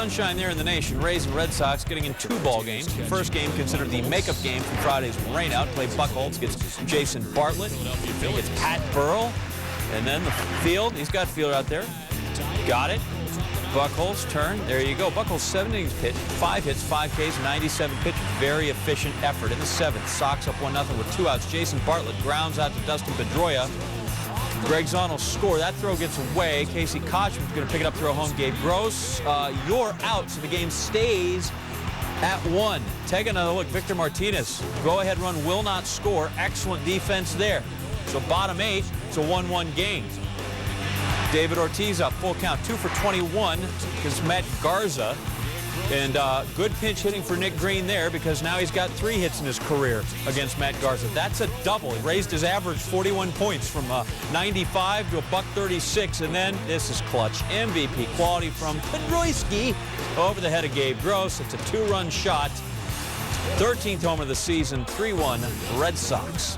sunshine there in the nation. Rays and Red Sox getting in 2 ball games. The first game considered the makeup game from Friday's rainout. Clay Buchholz gets Jason Bartlett. He gets Pat Burrell. And then the field. He's got field out there. Got it. Buchholz turn. There you go. Buchholz 7 innings pitched, 5 hits, 5 Ks, 97 pitches. Very efficient effort. In the 7th, Sox up 1-0 with 2 outs. Jason Bartlett grounds out to Dustin Pedroia. Greg Zahn will score. That throw gets away. Casey Kochman's going to pick it up, throw home. Gabe Gross. You're out, so the game stays at 1. Take another look. Victor Martinez. Go-ahead run will not score. Excellent defense there. So bottom 8, it's a 1-1 game. David Ortiz up, full count, 2 for 21 because Matt Garza. And good pinch hitting for Nick Green there because now he's got 3 hits in his career against Matt Garza. That's a double. He raised his average 41 points from 95 to $136. And then this is clutch. MVP quality from Pedroiski over the head of Gabe Gross. It's a 2-run shot. 13th homer of the season, 3-1 Red Sox.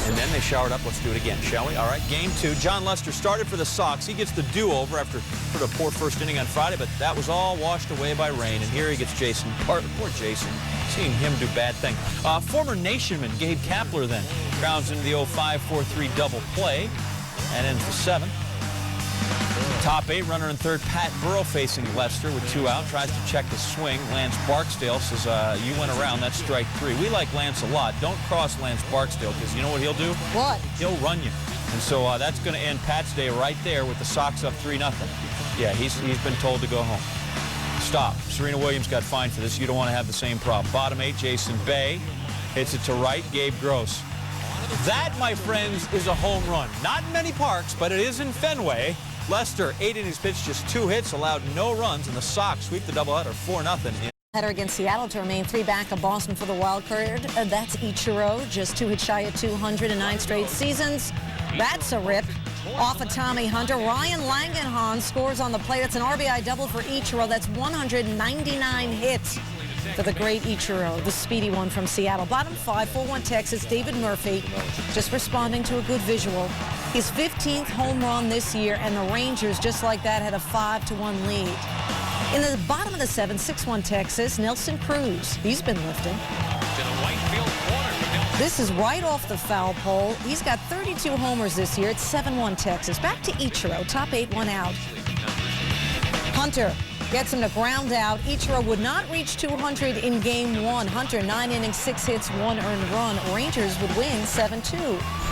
And then they showered up. Let's do it again, shall we? All right, game 2. John Lester started for the Sox. He gets the do-over after sort of poor first inning on Friday, but that was all washed away by rain. And here he gets Jason Bartlett. Poor Jason. Seeing him do bad things. Former Nationman Gabe Kapler then grounds into the 0-5-4-3 double play and ends the 7th. Top 8, runner in 3rd, Pat Burrell facing Lester with 2 out. Tries to check the swing. Lance Barksdale says, you went around. That's strike 3. We like Lance a lot. Don't cross Lance Barksdale because you know what he'll do? What? He'll run you. And so that's going to end Pat's day right there with the Sox up 3-0. Yeah, he's been told to go home. Stop. Serena Williams got fined for this. You don't want to have the same problem. Bottom 8, Jason Bay hits it to right. Gabe Gross. That, my friends, is a home run. Not in many parks, but it is in Fenway. Lester, 8 innings pitched, just 2 hits, allowed no runs, and the Sox sweep the doubleheader 4-0. Header against Seattle to remain 3 back of Boston for the wild card. That's Ichiro, just 2 hits shy of 200 in 9 straight seasons. That's a rip off of Tommy Hunter. Ryan Langenhahn scores on the play. That's an RBI double for Ichiro. That's 199 hits for the great Ichiro, the speedy one from Seattle. Bottom 5, 4-1 Texas, David Murphy, just responding to a good visual. His 15th home run this year, and the Rangers, just like that, had a 5-1 lead. In the bottom of the 7, 6-1 Texas, Nelson Cruz. He's been lifting. This is right off the foul pole. He's got 32 homers this year. It's 7-1 Texas. Back to Ichiro, top 8, 1 out. Hunter gets him to ground out. Ichiro would not reach 200 in game 1. Hunter, 9 innings, 6 hits, 1 earned run. Rangers would win 7-2.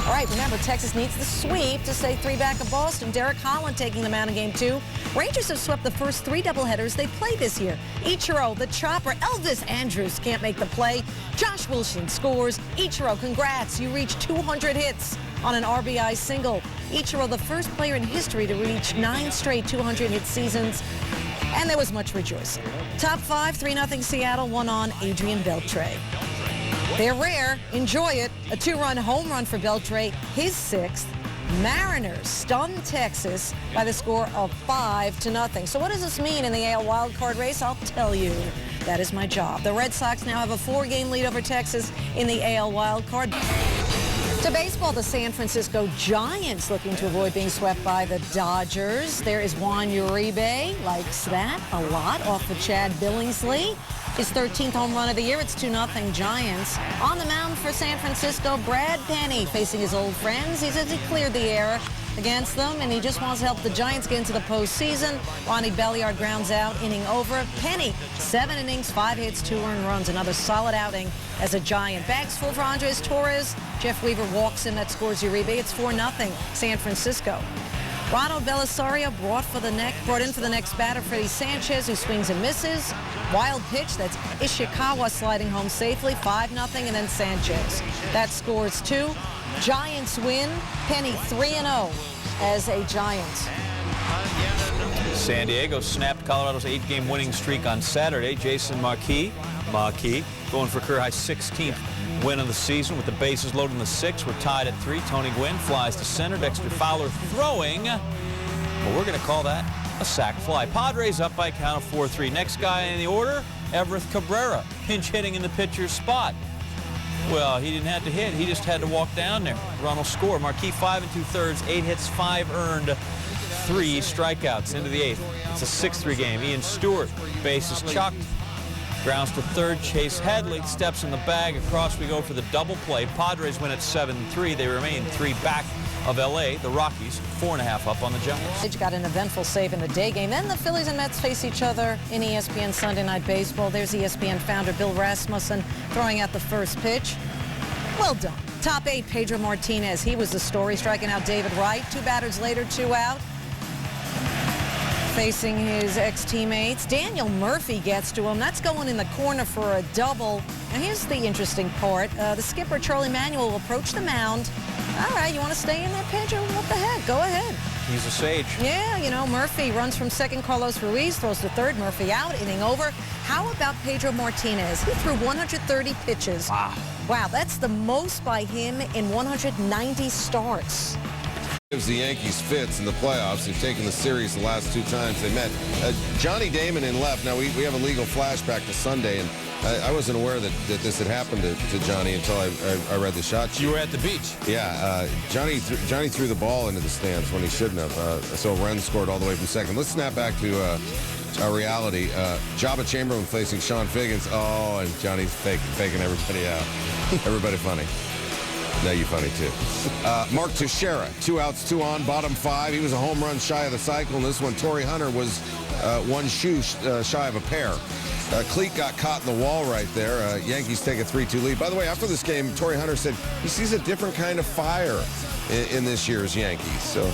All right, remember, Texas needs the sweep to stay 3 back of Boston. Derek Holland taking them out in game 2. Rangers have swept the first 3 doubleheaders they played this year. Ichiro, the chopper, Elvis Andrus can't make the play. Josh Wilson scores. Ichiro, congrats, you reached 200 hits on an RBI single. Ichiro, the first player in history to reach 9 straight 200-hit seasons. And there was much rejoicing. Top 5, 3-0 Seattle, 1 on Adrian Beltre. They're rare. Enjoy it. A 2-run home run for Beltre, his 6th. Mariners stunned Texas by the score of 5-0. So what does this mean in the AL wildcard race? I'll tell you. That is my job. The Red Sox now have a 4-game lead over Texas in the AL wildcard. To baseball, the San Francisco Giants looking to avoid being swept by the Dodgers. There is Juan Uribe, likes that a lot, off of Chad Billingsley. His 13th home run of the year. It's 2-0 Giants. On the mound for San Francisco, Brad Penny facing his old friends. He says he cleared the air against them, and he just wants to help the Giants get into the postseason. Ronnie Belliard grounds out, inning over. Penny, 7 innings, 5 hits, 2 earned runs. Another solid outing as a Giant. Bags full for Andres Torres. Jeff Weaver walks in. That scores Uribe. It's 4-0 San Francisco. Ronald Belisario brought in for the next batter, Freddie Sanchez, who swings and misses. Wild pitch, that's Ishikawa sliding home safely, 5-0, and then Sanchez. That scores 2. Giants win. Penny 3-0 as a Giant. San Diego snapped Colorado's 8-game winning streak on Saturday. Jason Marquis going for career high 16th win of the season with the bases loaded in the 6th. We're tied at 3. Tony Gwynn flies to center. Dexter Fowler throwing. Well, we're going to call that a sac fly. Padres up by a count of 4-3. Next guy in the order, Everett Cabrera, pinch hitting in the pitcher's spot. Well, he didn't have to hit. He just had to walk down there. Run will score. Marquis 5 2/3, 8 hits, 5 earned. 3 strikeouts into the 8th. It's a 6-3 game. Ian Stewart, bases chucked. Grounds to third. Chase Headley steps in the bag. Across we go for the double play. Padres win at 7-3. They remain 3 back of L.A. The Rockies 4.5 up on the Giants. They got an eventful save in the day game. Then the Phillies and Mets face each other in ESPN Sunday Night Baseball. There's ESPN founder Bill Rasmussen throwing out the first pitch. Well done. Top 8, Pedro Martinez. He was the story, striking out David Wright. 2 batters later, 2 out. Facing his ex-teammates. Daniel Murphy gets to him. That's going in the corner for a double. And here's the interesting part. The skipper, Charlie Manuel, will approach the mound. All right, you want to stay in there, Pedro? What the heck? Go ahead. He's a sage. Yeah, you know, Murphy runs from second. Carlos Ruiz throws to third. Murphy out, inning over. How about Pedro Martinez? He threw 130 pitches. Wow. Wow, that's the most by him in 190 starts. Gives the Yankees fits in the playoffs. They've taken the series the last 2 times they met. Johnny Damon in left. Now, we have a legal flashback to Sunday, and I wasn't aware that this had happened to Johnny until I read the shot sheet. You were at the beach. Yeah, Johnny threw the ball into the stands when he shouldn't have. So Wren scored all the way from second. Let's snap back to our reality. Jabba Chamberlain facing Sean Figgins. Oh, and Johnny's faking everybody out. Everybody funny. No, you funny too. Mark Teixeira, 2 outs, 2 on, bottom 5. He was a home run shy of the cycle. And this one, Torrey Hunter was 1 shoe shy of a pair. Cleat got caught in the wall right there. Yankees take a 3-2 lead. By the way, after this game, Torrey Hunter said he sees a different kind of fire in this year's Yankees. So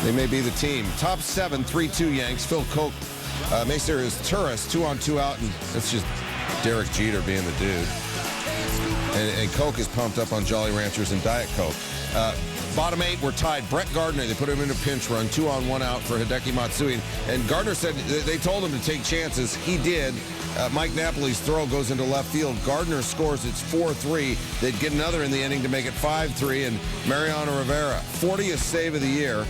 they may be the team. Top 7, 3-2 Yanks. Phil Koch makes there his tourist, 2 on, 2 out, and it's just Derek Jeter being the dude. And Coke is pumped up on Jolly Ranchers and Diet Coke. Bottom 8 were tied. Brett Gardner, they put him in a pinch run, 2 on, 1 out for Hideki Matsui. And Gardner said they told him to take chances. He did. Mike Napoli's throw goes into left field. Gardner scores. It's 4-3. They'd get another in the inning to make it 5-3. And Mariano Rivera, 40th save of the year.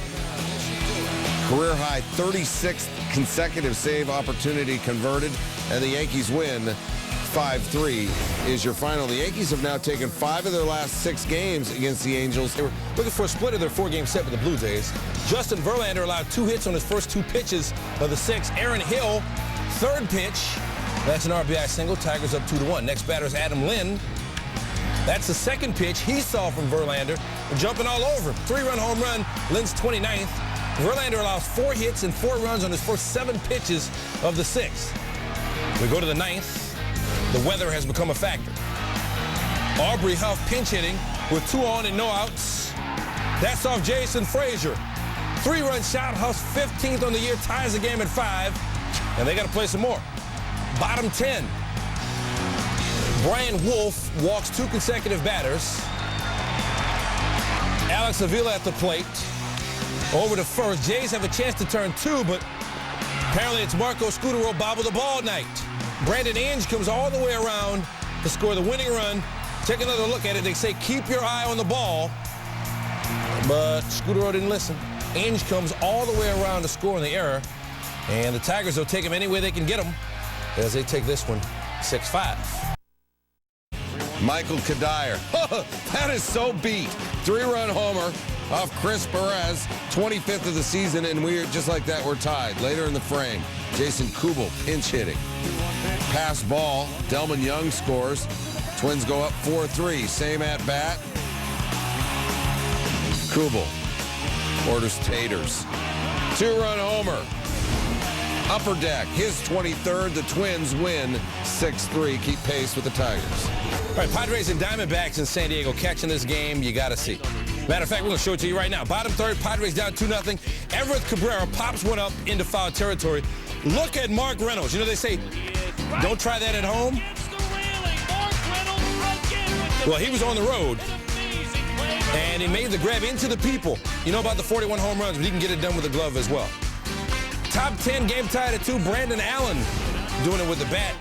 Career high 36th consecutive save opportunity converted. And the Yankees win 5-3 is your final. The Yankees have now taken 5 of their last 6 games against the Angels. They were looking for a split of their 4-game set with the Blue Jays. Justin Verlander allowed 2 hits on his first 2 pitches of the 6. Aaron Hill, 3rd pitch. That's an RBI single. Tigers up 2-1. Next batter is Adam Lynn. That's the 2nd pitch he saw from Verlander. Jumping all over him. 3-run home run. Lynn's 29th. Verlander allows 4 hits and 4 runs on his first 7 pitches of the 6th. We go to the 9th. The weather has become a factor. Aubrey Huff pinch hitting with 2 on and no outs. That's off Jason Frazier. 3-run shot. Huff's 15th on the year, ties the game at 5. And they got to play some more. Bottom 10. Brian Wolf walks 2 consecutive batters. Alex Avila at the plate. Over to first. Jays have a chance to turn 2, but apparently it's Marco Scutaro bobble the ball night. Brandon Inge comes all the way around to score the winning run. Take another look at it. They say keep your eye on the ball, but Scutaro didn't listen. Inge comes all the way around to score on the error, and the Tigers will take him any way they can get him as they take this one 6-5. Michael Kadire. That is so beat. 3-run homer off Chris Perez, 25th of the season, and we're just like that, we're tied. Later in the frame, Jason Kubel pinch hitting. Pass ball, Delman Young scores. Twins go up 4-3. Same at bat. Kubel orders taters. 2-run homer. Upper deck, his 23rd. The Twins win 6-3. Keep pace with the Tigers. All right, Padres and Diamondbacks in San Diego catching this game. You got to see. Matter of fact, we're going to show it to you right now. Bottom 3rd, Padres down 2-0. Everett Cabrera pops one up into foul territory. Look at Mark Reynolds. You know, they say, don't try that at home. Well, he was on the road, and he made the grab into the people. You know about the 41 home runs, but he can get it done with a glove as well. Top 10, game tied at 2. Brandon Allen doing it with the bat.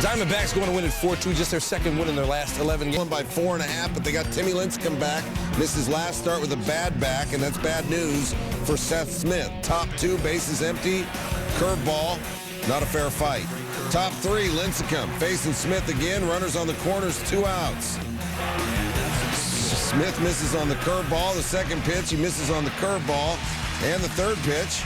Diamondbacks going to win at 4-2, just their 2nd win in their last 11 games. Won by 4.5, but they got Timmy Lincecum back. Missed his last start with a bad back, and that's bad news for Seth Smith. Top 2, bases empty, curveball, not a fair fight. Top 3, Lincecum facing Smith again. Runners on the corners, 2 outs. Smith misses on the curveball. The second pitch, he misses on the curveball. And the third pitch,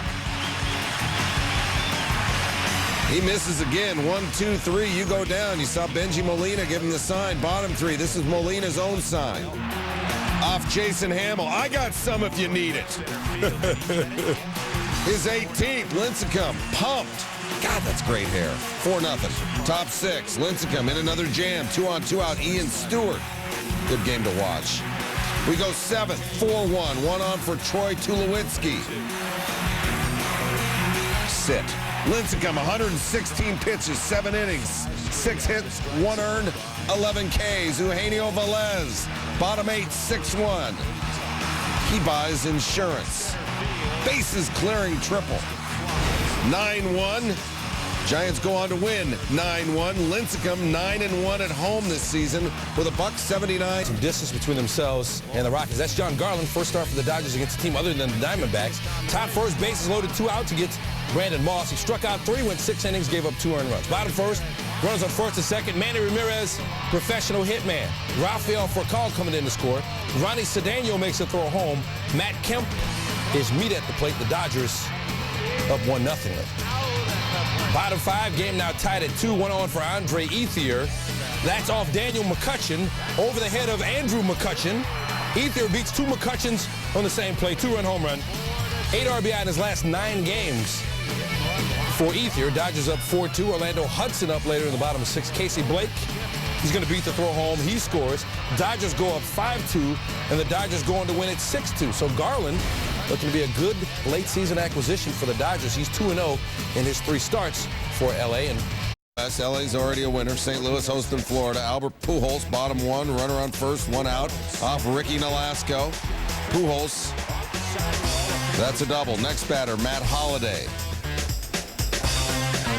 he misses again. 1, 2, 3, you go down. You saw Benji Molina give him the sign. Bottom three. This is Molina's own sign. Off Jason Hamill. I got some if you need it. His 18th, Lincecum, pumped. God, that's great hair. 4-0. Top 6, Lincecum in another jam. 2-on-2 out, Ian Stewart. Good game to watch. We go 7th, 4-1. 1 on for Troy Tulowitzki. Sit. Lincecum, 116 pitches, 7 innings, 6 hits, 1 earned, 11 Ks. Eugenio Velez, bottom 8, 6-1. He buys insurance. Bases clearing triple. 9-1. Giants go on to win 9-1. Lincecum 9-1 at home this season with a $179. Some distance between themselves and the Rockies. That's John Garland, first start for the Dodgers against a team other than the Diamondbacks. Top first, bases loaded, 2 outs against Brandon Moss. He struck out 3, went 6 innings, gave up 2 earned runs. Bottom first, runners on first and second. Manny Ramirez, professional hitman. Rafael Furcal coming in to score. Ronnie Cedeno makes a throw home. Matt Kemp is meat at the plate. The Dodgers up 1-0. Bottom 5, game now tied at 2. 1 on for Andre Ethier. That's off Daniel McCutchen over the head of Andrew McCutchen. Ethier beats 2 McCutchens on the same play. 2-run home run. 8 RBI in his last 9 games for Ethier. Dodgers up 4-2. Orlando Hudson up later in the bottom of 6. Casey Blake, he's going to beat the throw home. He scores. Dodgers go up 5-2, and the Dodgers go on to win it 6-2. So Garland looking to be a good late-season acquisition for the Dodgers. He's 2-0 in his 3 starts for L.A. And LA's already a winner. St. Louis hosting Florida. Albert Pujols, bottom 1, runner on first, 1 out. Off Ricky Nolasco. Pujols, that's a double. Next batter, Matt Holliday.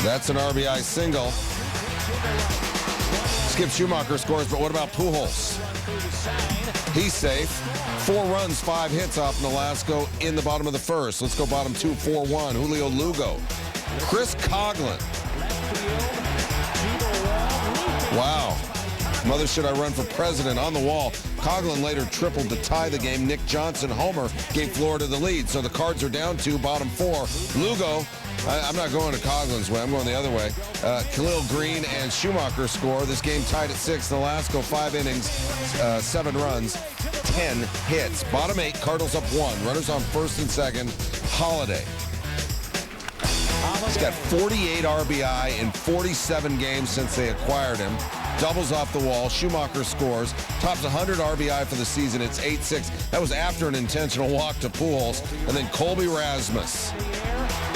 That's an RBI single. Skip Schumacher scores, but what about Pujols? He's safe. 4 runs, 5 hits off Nolasco in the bottom of the first. Let's go bottom 2, 4-1. Julio Lugo. Chris Coughlin. Wow. Mother Should I Run for President on the wall. Coughlin later tripled to tie the game. Nick Johnson homer gave Florida the lead. So the Cards are down 2, bottom 4. Lugo, I'm not going to Coughlin's way. I'm going the other way. Khalil Green and Schumacher score. This game tied at 6. Nolasco, 5 innings, 7 runs, 10 hits. Bottom 8, Cardinals up 1. Runners on first and second. Holiday. He's got 48 RBI in 47 games since they acquired him. Doubles off the wall. Schumacher scores. Tops 100 RBI for the season. It's 8-6. That was after an intentional walk to Pujols. And then Colby Rasmus.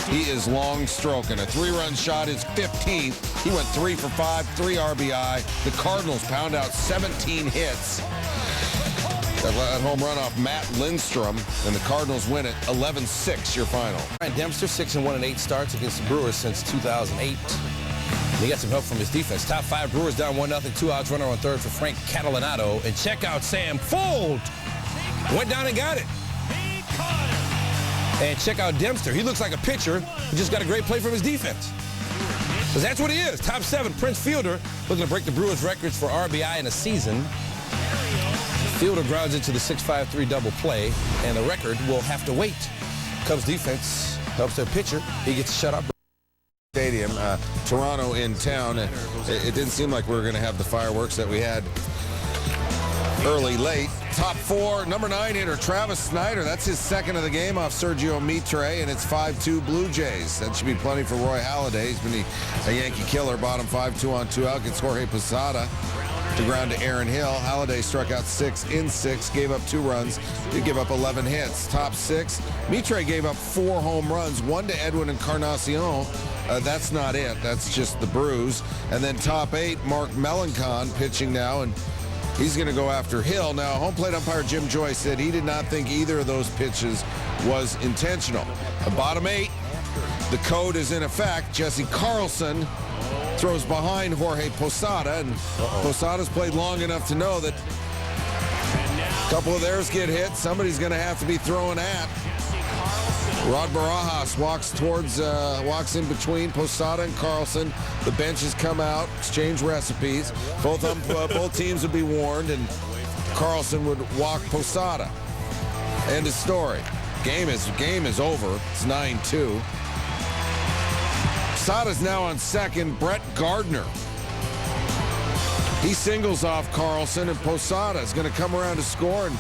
He is long stroking. A 3-run shot, his 15th. He went 3 for 5, 3 RBI. The Cardinals pound out 17 hits. That home run off Matt Lindstrom, and the Cardinals win it 11-6, your final. Ryan Dempster, 6-1 in 8 starts against the Brewers since 2008. He got some help from his defense. Top 5, Brewers down 1-0, 2 outs, runner on third for Frank Catalanato. And check out Sam Fuld. Went down and got it. And check out Dempster. He looks like a pitcher who just got a great play from his defense. Because that's what he is. Top 7, Prince Fielder, looking to break the Brewers' records for RBI in a season. Fielder grounds into the 6-5-3 double play, and the record will have to wait. Cubs defense helps their pitcher. He gets shut up. Stadium, Toronto in town. It didn't seem like we were going to have the fireworks that we had late. Top 4, number 9 hitter, Travis Snyder. That's his second of the game off Sergio Mitre, and it's 5-2 Blue Jays. That should be plenty for Roy Halladay. He's been a Yankee killer. Bottom 5, 2-on-2 out. Gets Jorge Posada to ground to Aaron Hill. Halladay struck out 6 in 6, gave up 2 runs, did give up 11 hits. Top 6, Mitre gave up 4 home runs, 1 to Edwin Encarnacion. That's not it. That's just the bruise. And then top 8, Mark Melancon pitching now, and he's going to go after Hill. Now, home plate umpire Jim Joyce said he did not think either of those pitches was intentional. Bottom 8, the code is in effect. Jesse Carlson throws behind Jorge Posada, and Posada's played long enough to know that a couple of theirs get hit. Somebody's going to have to be throwing at. Rod Barajas walks in between Posada and Carlson. The benches come out, exchange recipes. Both teams will be warned, and Carlson would walk Posada. End of story. Game is over. It's 9-2. Posada's now on second. Brett Gardner. He singles off Carlson, and Posada is going to come around to score, and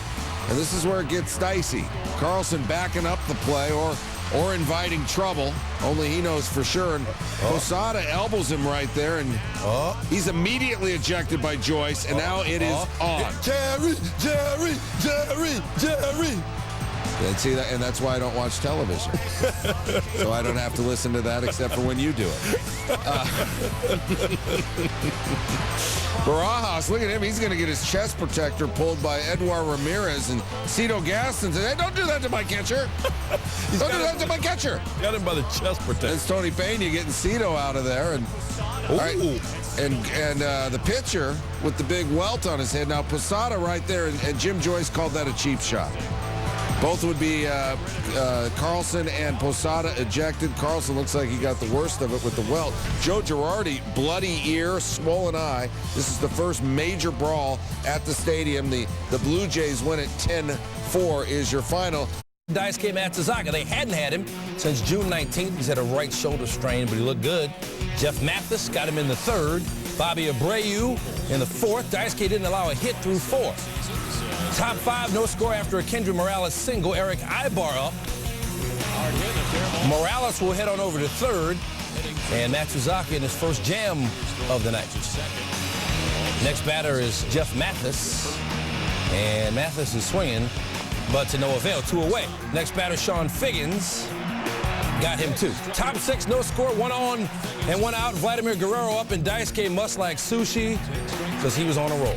this is where it gets dicey. Carlson backing up the play or inviting trouble. Only he knows for sure. And Posada elbows him right there, and he's immediately ejected by Joyce, and now it is on. Jerry. And see that, and that's why I don't watch television. So I don't have to listen to that except for when you do it. Barajas, look at him. He's going to get his chest protector pulled by Edouard Ramirez, and Cito Gaston said, "Hey, don't do that to my catcher. Don't do that to my catcher." Got him by the chest protector. It's Tony Pena getting Cito out of there, and all right, and the pitcher with the big welt on his head. Now Posada right there, and Jim Joyce called that a cheap shot. Both would be Carlson and Posada ejected. Carlson looks like he got the worst of it with the welt. Joe Girardi, bloody ear, swollen eye. This is the first major brawl at the stadium. The Blue Jays win it 10-4 is your final. Daisuke Matsuzaka, they hadn't had him since June 19th. He's had a right shoulder strain, but he looked good. Jeff Mathis got him in the third. Bobby Abreu in the fourth. Daisuke didn't allow a hit through four. Top five, no score after a Kendry Morales single. Eric Ibar up. Morales will head on over to third. And Matsuzaka in his first jam of the night. Next batter is Jeff Mathis. And Mathis is swinging, but to no avail. 2 away. Next batter, Sean Figgins. Got him 2. Top 6, no score. 1 on and 1 out. Vladimir Guerrero up, and Daisuke must like sushi because he was on a roll.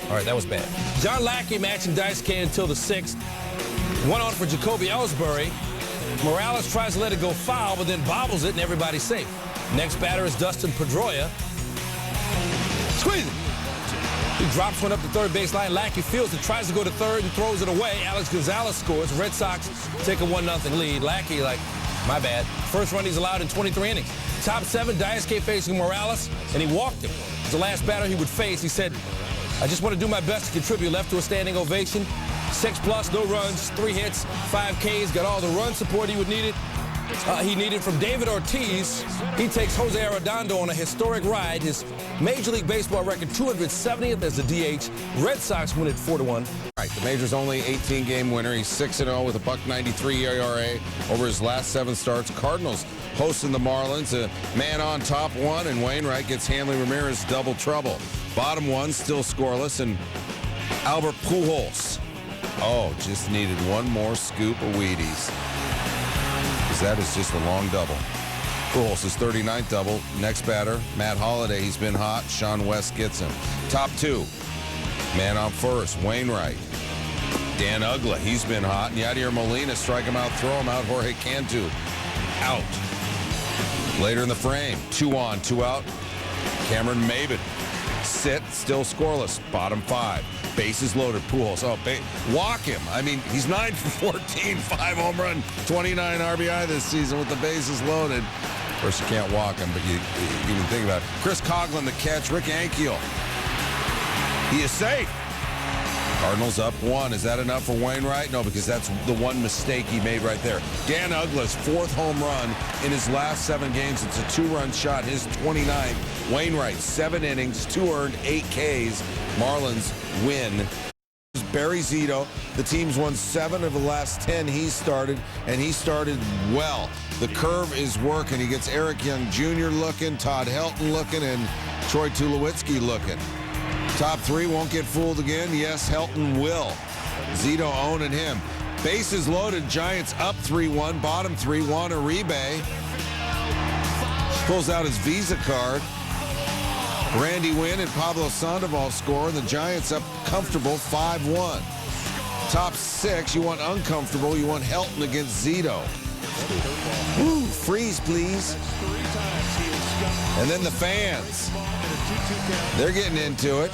All right, that was bad. John Lackey matching Daisuke until the 6th. 1 on for Jacoby Ellsbury. Morales tries to let it go foul, but then bobbles it, and everybody's safe. Next batter is Dustin Pedroia. Squeeze it. He drops one up the third baseline. Lackey fields it, tries to go to third, and throws it away. Alex Gonzalez scores. Red Sox take a 1-0 lead. Lackey, like, my bad. First run he's allowed in 23 innings. Top 7, Daisuke facing Morales, and he walked him. It's the last batter he would face. He said, "I just want to do my best to contribute." Left to a standing ovation. 6+, no runs, 3 hits, 5 Ks. Got all the run support he needed from David Ortiz. He takes Jose Arredondo on a historic ride. His Major League Baseball record, 270th as the DH. Red Sox win it 4-1. Right, the Major's only 18-game winner. He's 6-0 with a .93 ERA over his last 7 starts. Cardinals hosting the Marlins. A man on top 1, and Wainwright gets Hanley Ramirez double trouble. Bottom 1 still scoreless, and Albert Pujols. Oh, just needed 1 more scoop of Wheaties, because that is just a long double. Pujols' his 39th double. Next batter, Matt Holliday. He's been hot. Sean West gets him. Top 2, man on first, Wainwright. Dan Uggla, he's been hot. And Yadier Molina, strike him out, throw him out. Jorge Cantu, out. Later in the frame, 2 on, 2 out. Cameron Maybin, sit, still scoreless. Bottom 5, bases loaded. Pujols, walk him. I mean, he's 9 for 14, 5 home run, 29 RBI this season with the bases loaded. Of course, you can't walk him, but you even think about it. Chris Coughlin, the catch. Rick Ankiel, he is safe. Cardinals up 1. Is that enough for Wainwright? No, because that's the one mistake he made right there. Dan Uggla's 4th home run in his last 7 games. It's a 2-run shot, his 29th. Wainwright, 7 innings, 2 earned, 8 Ks. Marlins win. Barry Zito, the team's won 7 of the last 10 he started, and he started well. The curve is working. He gets Eric Young Jr. looking, Todd Helton looking, and Troy Tulowitzki looking. Top 3 won't get fooled again. Yes, Helton will. Zito owning him. Bases loaded. Giants up 3-1. Bottom 3. Juan Uribe pulls out his Visa card. Randy Wynn and Pablo Sandoval score. The Giants up comfortable 5-1. Top 6. You want uncomfortable. You want Helton against Zito. Woo, freeze, please. And then the fans. They're getting into it.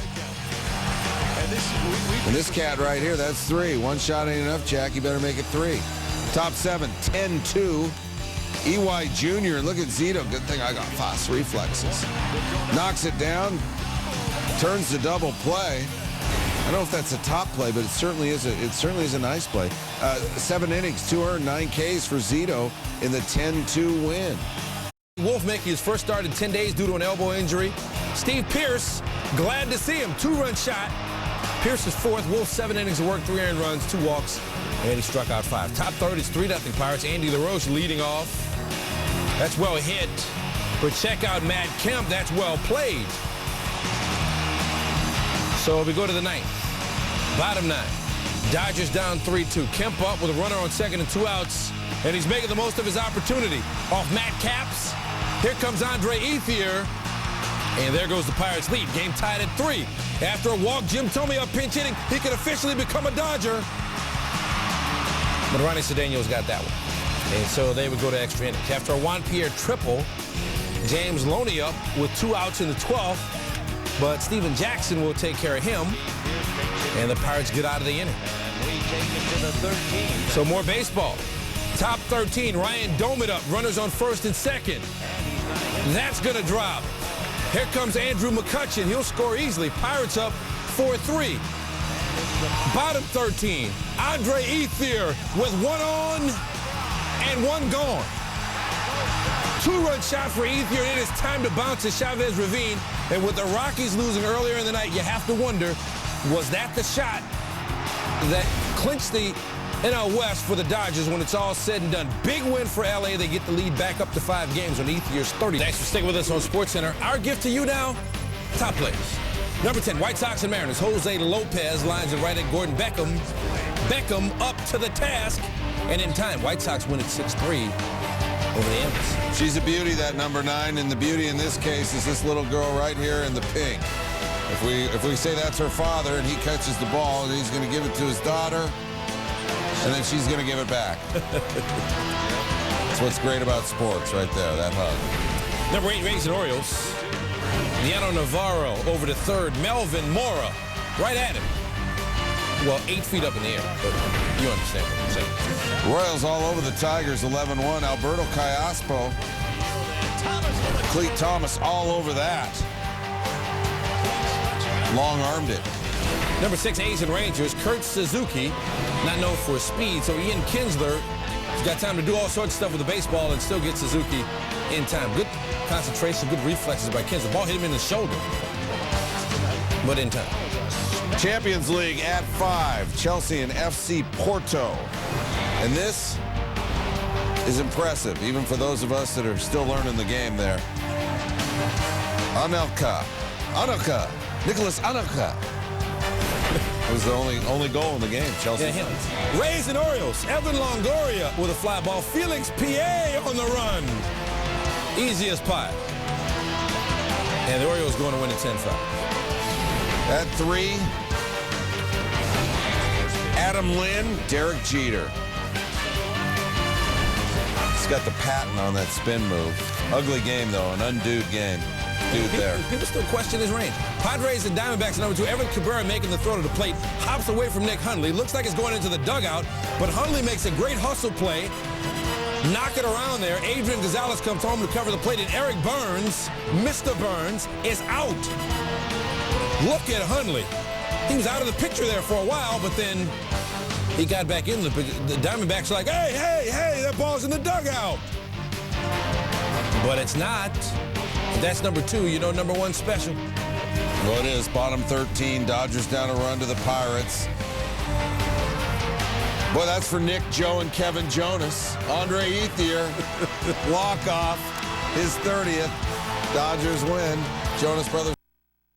And this cat right here, that's 3. 1 shot ain't enough, Jack. You better make it 3. Top 7, 10-2. EY Jr. Look at Zito. Good thing I got fast reflexes. Knocks it down. Turns the double play. don't know if that's a top play, but it certainly is a nice play. 7 innings, 2 earned, 9 Ks for Zito in the 10-2 win. Wolf making his first start in 10 days due to an elbow injury. Steve Pearce, glad to see him. 2-run shot. Pearce is fourth. Wolf 7 innings of work, 3 earned runs, 2 walks, and he struck out 5. Top third is 3-0 Pirates. Andy LaRoche leading off. That's well hit. But check out Matt Kemp. That's well played. So we go to the 9th. Bottom 9. Dodgers down 3-2. Kemp up with a runner on second and 2 outs. And he's making the most of his opportunity. Off Matt Capps. Here comes Andre Ethier. And there goes the Pirates' lead. Game tied at 3. After a walk, Jim Thome up pinch hitting. He could officially become a Dodger. But Ronnie Cedeno's got that one. And so they would go to extra innings. After a Juan Pierre triple, James Loney up with 2 outs in the 12th. But Steven Jackson will take care of him. And the Pirates get out of the inning. So more baseball. Top 13, Ryan Domit up. Runners on first and second. That's going to drop. Here comes Andrew McCutchen. He'll score easily. Pirates up 4-3. Bottom 13, Andre Ethier with 1 on and 1 gone. 2-run shot for Ethier. It is time to bounce to Chavez Ravine. And with the Rockies losing earlier in the night, you have to wonder, was that the shot that clinched the NL West for the Dodgers when it's all said and done? Big win for LA. They get the lead back up to 5 games on Ethier's 30. Thanks for sticking with us on SportsCenter. Our gift to you now, top players. Number 10, White Sox and Mariners. Jose Lopez lines it right at Gordon Beckham. Beckham up to the task. And in time, White Sox win at 6-3 over the Yankees. She's a beauty, that number 9, and the beauty in this case is this little girl right here in the pink. If we say that's her father and he catches the ball and he's going to give it to his daughter, and then she's going to give it back. That's what's great about sports right there, that hug. Number 8, Rays and Orioles. Liano Navarro over to third. Melvin Mora right at him. Well, 8 feet up in the air, but you understand what I'm saying. Royals all over the Tigers, 11-1. Alberto Callaspo. Cleet Thomas all over that. Long-armed it. Number 6, A's and Rangers. Kurt Suzuki, not known for his speed, so Ian Kinsler has got time to do all sorts of stuff with the baseball and still get Suzuki in time. Good concentration, good reflexes by Kinsler. Ball hit him in the shoulder, but in time. Champions League at 5. Chelsea and FC Porto. And this is impressive, even for those of us that are still learning the game there. Anelka. Nicholas Anelka. Was the only goal in the game. Chelsea. Yeah, Rays and Orioles. Evan Longoria with a fly ball. Felix P.A. on the run. Easy as pie. And the Orioles going to win at 10-5. At 3, Adam Lynn, Derek Jeter. He's got the patent on that spin move. Ugly game, though, an undude game. Dude there. People still question his range. Padres and Diamondbacks number 2. Evan Cabrera making the throw to the plate. Hops away from Nick Hundley. Looks like it's going into the dugout, but Hundley makes a great hustle play. Knock it around there. Adrian Gonzalez comes home to cover the plate, and Eric Burns, Mr. Burns, is out. Look at Hundley. He was out of the picture there for a while, but then he got back in. The Diamondbacks are like, hey, that ball's in the dugout. But it's not. That's number 2. You know, number 1 special. Well, it is. Bottom 13. Dodgers down a run to the Pirates. Boy, that's for Nick, Joe, and Kevin Jonas. Andre Ethier, walk-off, his 30th. Dodgers win. Jonas Brothers.